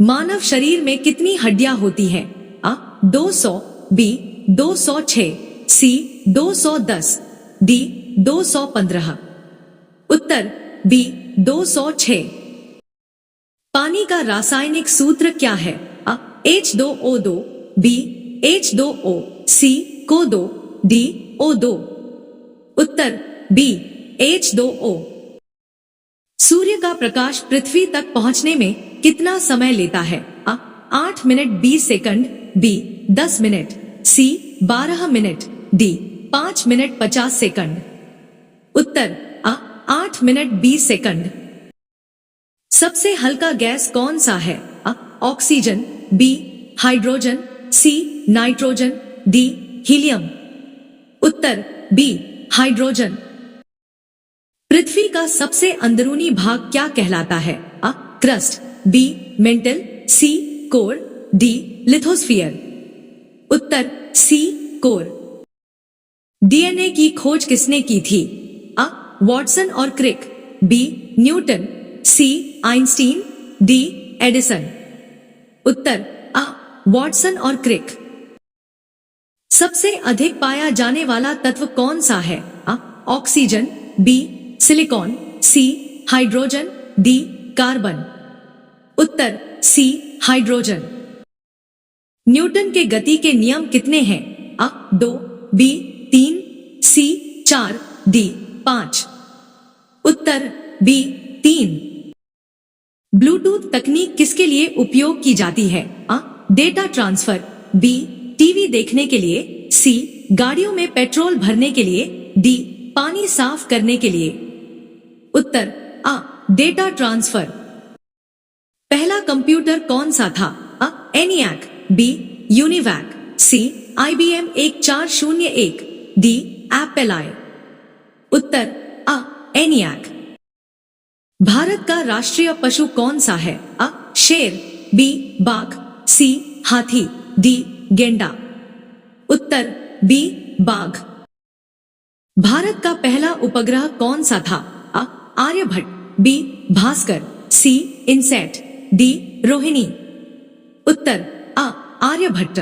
मानव शरीर में कितनी हड्डियां होती हैं? आ 200, बी 206, सी 210, डी 215। उत्तर बी 206। पानी का रासायनिक सूत्र क्या है? आ H2O2, बी H2O, सी CO2, डी O2। उत्तर बी H2O। सूर्य का प्रकाश पृथ्वी तक पहुंचने में कितना समय लेता है? A 8 minute 20 second, B 10 minute, C 12 minute, D 5 minute 50 second. उत्तर आ 8 मिनट 20 सेकंड। सबसे हल्का गैस कौन सा है? A oxygen, B hydrogen, C nitrogen, D helium. उत्तर बी हाइड्रोजन। पृथ्वी का सबसे अंदरूनी भाग क्या कहलाता है? A crust, B mantle, C core, D lithosphere. उत्तर सी कोर। डीएनए की खोज किसने की थी? आ वॉटसन और क्रिक, बी न्यूटन, सी आइंस्टीन, डी एडिसन। उत्तर आ वॉटसन और क्रिक। सबसे अधिक पाया जाने वाला तत्व कौन सा है? A oxygen, B silicon, C hydrogen, D carbon. Uttar C hydrogen. Newton के गति के नियम कितने हैं? आ 2, बी 3, सी 4, डी 5। उत्तर बी 3। ब्लूटूथ तकनीक किसके लिए उपयोग की जाती है? आ डेटा ट्रांसफर, बी टीवी देखने के लिए, सी गाड़ियों में पेट्रोल भरने के लिए, डी पानी साफ करने के लिए। उत्तर आ डेटा ट्रांसफर। पहला कंप्यूटर कौन सा था? आ एनियाक, बी यूनिवैक, सी IBM 1401, डी एप्पल आई। उत्तर आ एनियाक। भारत का राष्ट्रीय पशु कौन सा है? आ शेर, बी बाघ, सी हाथी, डी गेंडा। उत्तर बी बाघ। भारत का पहला उपग्रह कौन सा था? आ आर्यभट्ट, बी भास्कर, सी इनसैट, डी रोहिणी। उत्तर आ आर्यभट्ट।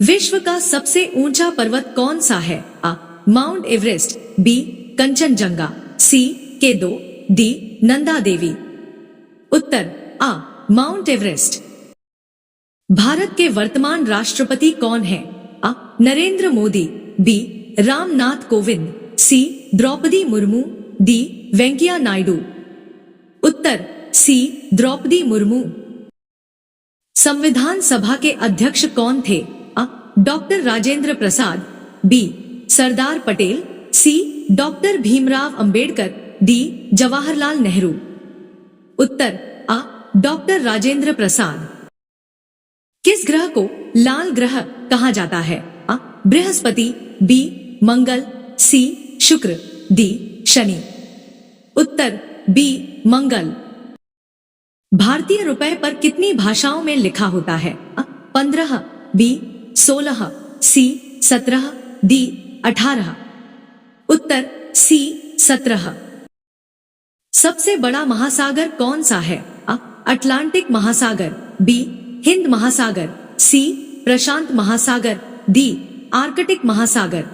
विश्व का सबसे ऊंचा पर्वत कौन सा है? आ माउंट एवरेस्ट, बी कंचनजंगा, सी K2, डी नंदा देवी। उत्तर आ माउंट एवरेस्ट। भारत के वर्तमान राष्ट्रपति कौन है? आ नरेंद्र मोदी, बी रामनाथ कोविंद, सी द्रौपदी मुर्मू, डी वेंकैया नायडू। उत्तर सी द्रौपदी मुर्मू। संविधान सभा के अध्यक्ष कौन थे? आ डॉक्टर राजेंद्र प्रसाद, बी सरदार पटेल, सी डॉक्टर भीमराव अंबेडकर, डी जवाहरलाल नेहरू। उत्तर आ डॉक्टर राजेंद्र प्रसाद। किस ग्रह को लाल ग्रह कहा जाता है? आ बृहस्पति, बी मंगल, सी शुक्र, डी शनि। उत्तर बी मंगल। भारतीय रुपए पर कितनी भाषाओं में लिखा होता है? 15, बी 16, सी 17, डी 18। उत्तर सी 17। सबसे बड़ा महासागर कौन सा है? अटलांटिक महासागर, बी हिंद महासागर, सी प्रशांत महासागर, डी आर्कटिक महासागर।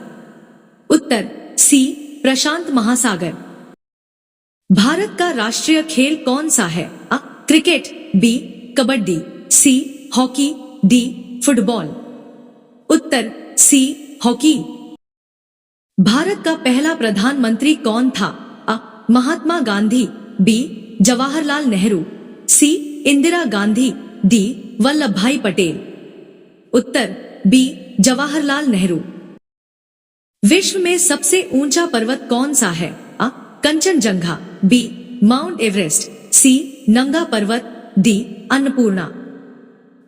उत्तर सी प्रशांत महासागर। भारत का राष्ट्रीय खेल कौन सा है? Cricket, B kabaddi, C hockey, D football. उत्तर सी हॉकी। भारत का पहला प्रधानमंत्री कौन था? Mahatma Gandhi, B Jawaharlal Nehru, C Indira Gandhi, D Vallabh Bhai Patel. उत्तर बी जवाहरलाल नेहरू। विश्व में सबसे ऊंचा पर्वत कौन सा है? Kanchenjunga, B Mount Everest, C Nanga Parbat, D Annapurna.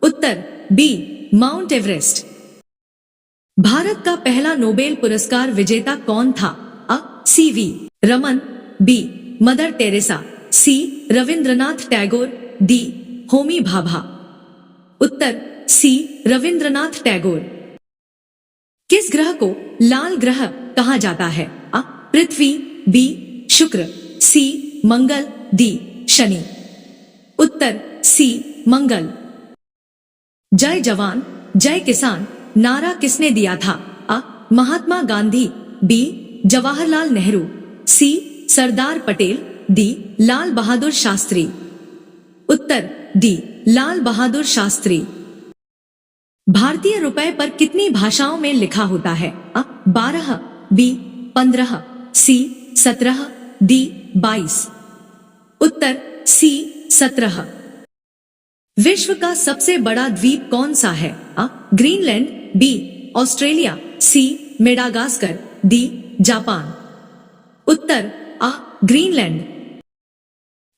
उत्तर बी माउंट एवरेस्ट। भारत का पहला नोबेल पुरस्कार विजेता कौन था? CV Raman, B Mother Teresa, सी रविंद्रनाथ टैगोर, डी होमी भाभा। उत्तर सी रविंद्रनाथ टैगोर। किस ग्रह को लाल ग्रह कहा जाता है? पृथ्वी, बी शुक्र, सी मंगल, डी शनि। उत्तर सी मंगल। जय जवान जय किसान नारा किसने दिया था? अ महात्मा गांधी, बी जवाहरलाल नेहरू, सी सरदार पटेल, डी लाल बहादुर शास्त्री। उत्तर डी लाल बहादुर शास्त्री। भारतीय रुपए पर कितनी भाषाओं में लिखा होता है? 12, बी 15, सी 17, डी 22। उत्तर सी 17। विश्व का सबसे बड़ा द्वीप कौन सा है? ग्रीनलैंड, बी ऑस्ट्रेलिया, सी मेडागास्कर, डी जापान। उत्तर आ ग्रीनलैंड।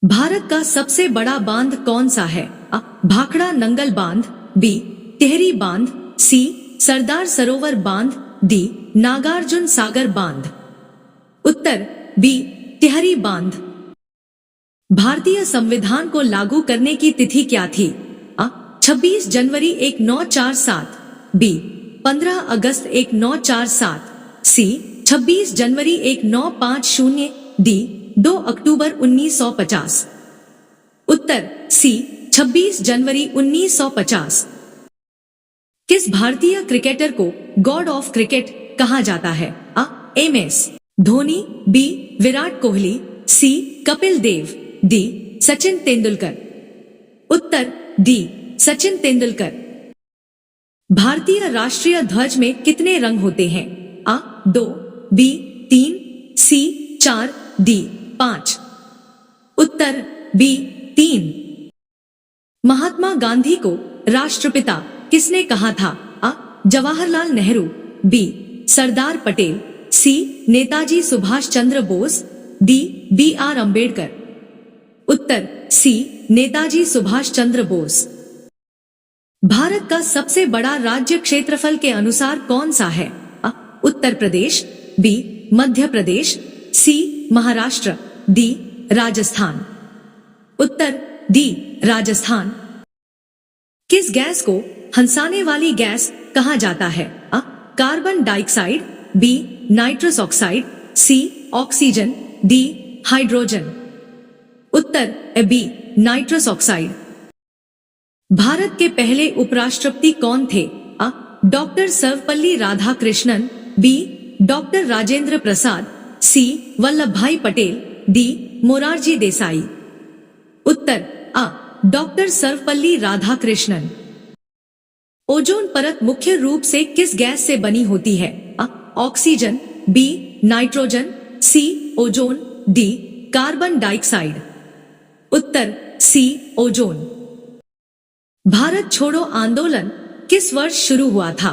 भारत का सबसे बड़ा बांध कौन सा है? भाखड़ा नंगल बांध, बी टिहरी बांध, सी सरदार सरोवर बांध, डी नागार्जुन सागर बांध। उत्तर बी टिहरी बांध। भारतीय संविधान को लागू करने की तिथि क्या थी? 26 जनवरी 1947, बी 15 अगस्त 1947, सी 26 जनवरी 1950, डी 2 अक्टूबर 1950। उत्तर सी 26 जनवरी 1950। किस भारतीय क्रिकेटर को गॉड ऑफ क्रिकेट कहा जाता है? MS धोनी, बी विराट कोहली, सी कपिल देव, डी सचिन तेंदुलकर। उत्तर डी सचिन तेंदुलकर। भारतीय राष्ट्रीय ध्वज में कितने रंग होते हैं? 2, बी 3, सी 4, डी 5। उत्तर बी 3। महात्मा गांधी को राष्ट्रपिता किसने कहा था? जवाहरलाल नेहरू, बी सरदार पटेल, सी नेताजी सुभाष चंद्र बोस, डी BR अम्बेडकर। उत्तर सी नेताजी सुभाष चंद्र बोस। भारत का सबसे बड़ा राज्य क्षेत्रफल के अनुसार कौन सा है? Uttar Pradesh, B Madhya Pradesh, C Maharashtra, D Rajasthan. उत्तर डी राजस्थान। किस गैस को हंसाने वाली गैस कहा जाता है? Carbon dioxide, B nitrous oxide, C oxygen, D hydrogen. उत्तर बी नाइट्रस ऑक्साइड। भारत के पहले उपराष्ट्रपति कौन थे? Doctor Sarvepalli Radhakrishnan, B doctor Rajendra Prasad, C Vallabh Bhai Patel, D Morarji Desai. उत्तर डॉक्टर सर्वपल्ली राधाकृष्णन। ओजोन परत मुख्य रूप से किस गैस से बनी होती है? Oxygen, B nitrogen, C ozone, D carbon dioxide. उत्तर सी ओजोन। भारत छोड़ो आंदोलन किस वर्ष शुरू हुआ था?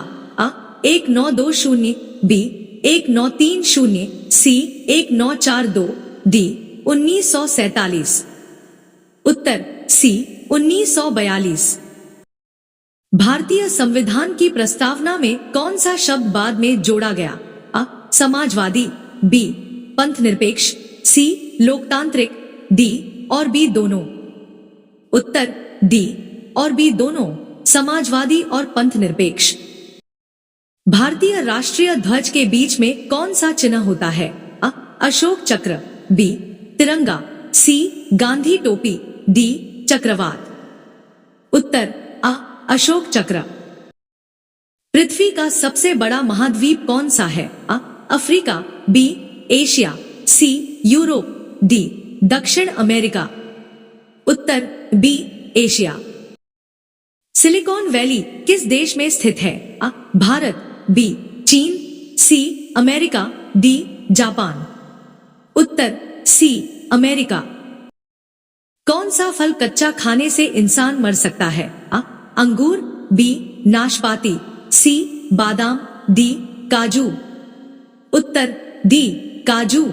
1920, बी 1930, सी 1942, डी 1947। उत्तर सी 1942। भारतीय संविधान की प्रस्तावना में कौन सा शब्द बाद में जोड़ा गया? समाजवादी, बी पंथनिरपेक्ष, सी लोकतांत्रिक, डी और बी दोनों। उत्तर डी और बी दोनों, समाजवादी और पंथनिरपेक्ष। भारतीय राष्ट्रीय ध्वज के बीच में कौन सा चिन्ह होता है? अशोक चक्र, बी तिरंगा, सी गांधी टोपी, डी चक्रवात। उत्तर अशोक चक्र। पृथ्वी का सबसे बड़ा महाद्वीप कौन सा है? अफ्रीका, बी एशिया, सी यूरोप, डी दक्षिण अमेरिका। उत्तर बी एशिया। सिलिकॉन वैली किस देश में स्थित है? भारत, बी चीन, सी अमेरिका, डी जापान। उत्तर सी अमेरिका। कौन सा फल कच्चा खाने से इंसान मर सकता है? अंगूर, बी नाशपाती, सी बादाम, डी काजू। उत्तर डी काजू।